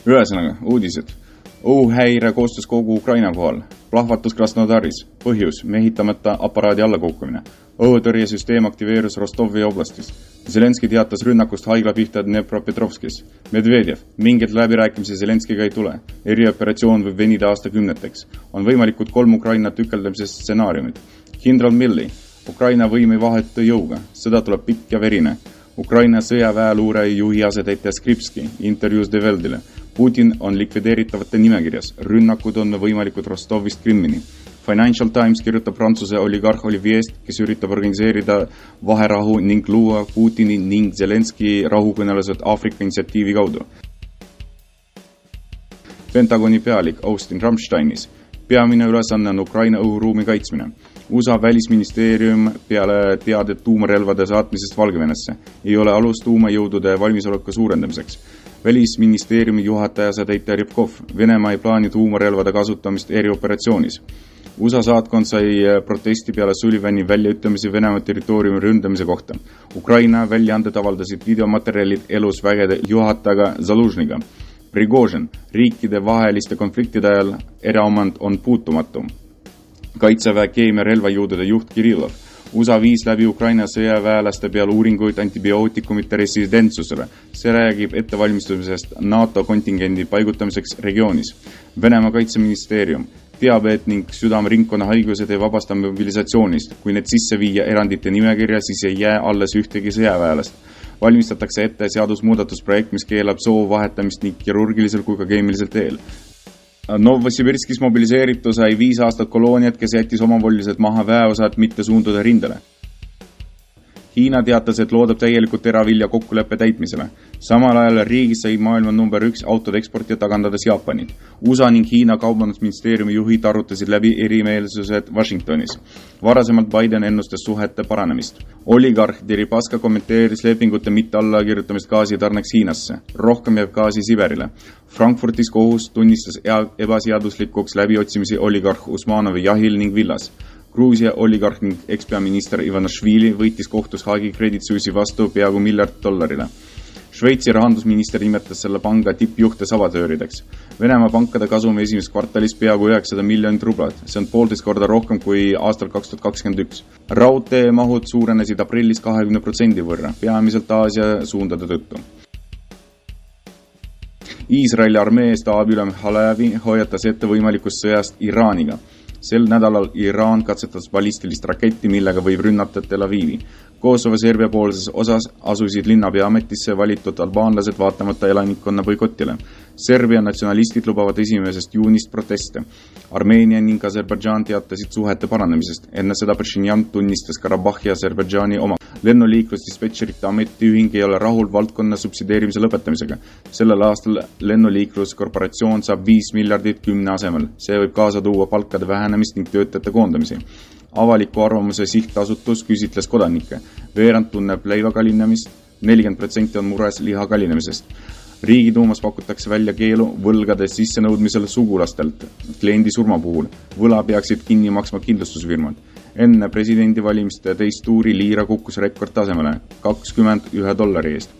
Ühesõnaga, uudised. Õhuhäire koostöös kogu Ukraina kohal. Plahvatus Krasnodaris. Põhjus, mehitamata aparaadi allakukkumine. Õhutõrjesüsteem aktiveerus Rostovi oblastis. Zelenski teatas rünnakust haigla pihta Dnepropetrovskis. Medvedjev, mingit läbirääkimisi Zelenskiga ei tule. Erioperatsioon võib venida aastakümneteks. On võimalikud 3 Ukraina tükeldamise stsenaariumid. Kindral Milli, Ukraina võimi vahetu jõuga. Sõda tuleb pikk ja verine. Ukraina sõjaväeluure juhi asetäitja Skripski intervjuus De Veldile. Putin on likvideeritavate nimekirjas. Rünnakud on võimalikud Rostovist Krimmini. Financial Times kirjutab Prantsuse oligarh Olivier'st, kes üritab organiseerida vaherahu ning luua Putini ning Zelenski rahukõnelused Aafrika initsiatiivi kaudu. Pentagoni pealik Austin Rammsteinis. Peamine ülesanne on Ukraina õhuruumi kaitsmine. USA välisministeerium peale teadet tuumarelvade saatmisest Valgevenesse ei ole alus tuumajõudude valmisoleku suurendamiseks. Välisministeeriumi juhataja asetäitja Rybkov, Venemaa ei plaani tuumarelvade kasutamist erioperatsioonis. USA saatkond sai protesti peale Sullivani väljaütlemisi Venemaa territooriumi ründamise kohta. Ukraina väljaanded avaldasid videomaterjalid elus vägede juhatajaga Zaluzhniga. Prigozhin, riikide vaheliste konfliktide ajal eraomand on puutumatu. Kaitseväe keemiarelvajõudude juht Kirillov. USA viis läbi Ukraina sõjaväelaste peal uuringuid antibiootikumite residentsusele. See räägib ettevalmistumisest NATO kontingendi paigutamiseks regioonis. Venemaa kaitseministeerium. Diabeet ning südameringkonna haigused ei vabasta mobilisatsioonist. Kui need sisse viia erandite nimekirja, siis ei jää alles ühtegi sõjaväelast. Valmistatakse ette seadusmuudatusprojekt, mis keelab soo vahetamist nii kirurgilisel kui ka keemilisel teel. Novosibirskis mobiliseeritu sai 5 aastat kolooniat, kes jättis omavoliliselt maha väeosad mitte suunduda rindele. Hiina teatas, et loodab täielikult teravilja kokkuleppe täitmisele. Samal ajal riigis sai maailma number 1 autode eksportija tagandades Jaapanit. USA ning Hiina kaubandusministeeriumi juhid arutasid läbi erimeelsused Washingtonis. Varasemalt Biden ennustas suhete paranemist. Oligarh Deripaska kommenteeris lepingute mitte allakirjutamist gaasitarneks Hiinasse. Rohkem jääb gaasi Siberile. Frankfurtis kohus tunnistas ebaseaduslikuks läbiotsimisi oligarh Usmanovi jahil ning villas. Gruusia oligarh ning ekspeaminister Ivanishvili võitis kohtus Haagi Credit Suisse'i vastu peaaegu $1 miljardile. Šveitsi rahandusminister nimetas selle panga tippjuhte sabatöörideks. Venemaa pankade kasumi esimeses kvartalis peaaegu 900 miljonit rublat. See on 1,5 korda rohkem kui aastal 2021. Raudtee mahud suurenesid aprillis 20% võrra, peamiselt Aasia suundade tõttu. Iisraeli armee staabiülem Halevi hoiatas ette võimalikust sõjast Iraaniga. Sel nädalal Iraan katsetas ballistilist raketti, millega võib rünnata Tel Avivi. Kosovo Serbia poolses osas asusid linnapea ametisse valitud albaanlased vaatamata elanikkonna boikotile. Serbia natsionalistid lubavad 1. juunist proteste. Armeenia ning Aserbaidžaan teatasid suhete paranemisest. Enne seda Pashinyan tunnistas Karabahhi Aserbaidžaani oma. Lennuliiklusdispetšerite ametiühing ei ole rahul valdkonna subsideerimise lõpetamisega. Sellel aastal lennuliikluskorporatsioon saab 5 miljardit 10 asemel. See võib kaasa tuua palkade vähenemist ning töötajate koondamisi. Avaliku arvamuse sihtasutus küsitles kodanikke. Veerand tunneb leiva kallinemist, 40% on mures liha kallinemisest. Riigiduumas pakutakse välja keelu võlgade sissenõudmisel sugulastelt kliendi surma puhul. Võla peaksid kinni maksma kindlustusfirmad. Enne presidendivalimiste teist tuuri liira kukkus rekordtasemele $21 eest.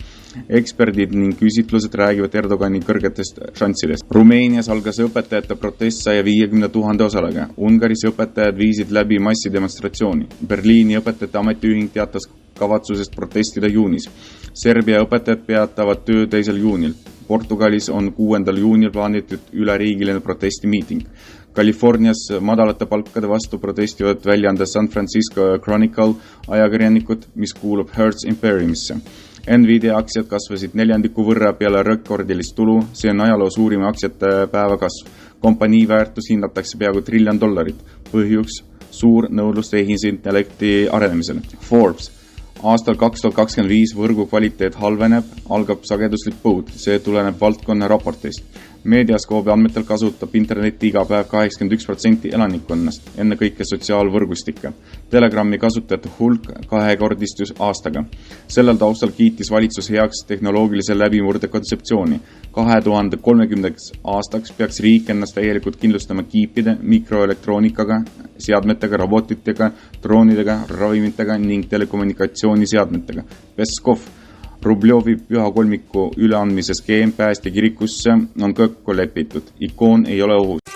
Eksperdid ning küsitlused räägivad Erdogani kõrgetest šanssidest. Rumeenias algas õpetajate protest 150 000 osalaga. Ungaris õpetajad viisid läbi massidemonstratsiooni. Berliini õpetajate ametiühing teatas kavatsusest protestida juunis. Serbia õpetajad peatavad töö 2. juunil. Portugalis on 6. juunil plaanitud üleriigiline protestimiiting. Californias madalate palkade vastu protestivad väljaandes San Francisco Chronicle ajakirjanikud, mis kuulub Hertz Imperiumisse. Nvidia aktsiad kasvasid 4% võrra peale rekordilist tulu, see on ajaloo suurima aktsiate päeva kasv. Kompanii väärtus hinnatakse peaaegu $1 triljon. Põhjuks suur nõudlus tehisintellekti arenemisel. Forbes. Aastal 2025 võrgu kvaliteet halveneb, algab sageduslik põud, see tuleneb valdkonna raportist. Meediaskoobi andmetel kasutab interneti iga päev 81% elanikkonnast, enne kõike sotsiaalvõrgustikke. Telegrami kasutajate hulk kahekordistus aastaga. Sellel taustal kiitis valitsus heaks tehnoloogilise läbimurde kontseptsiooni. 2030. aastaks peaks riik ennast täielikult kindlustama kiipide, mikroelektroonikaga, seadmetega, robotitega, droonidega, ravimitega ning telekommunikatsiooniseadmetega. Peskov. Rubljovi pühakolmiku üleandmise skeem pääste kirikusse on kokku lepitud, ikoon ei ole ohus.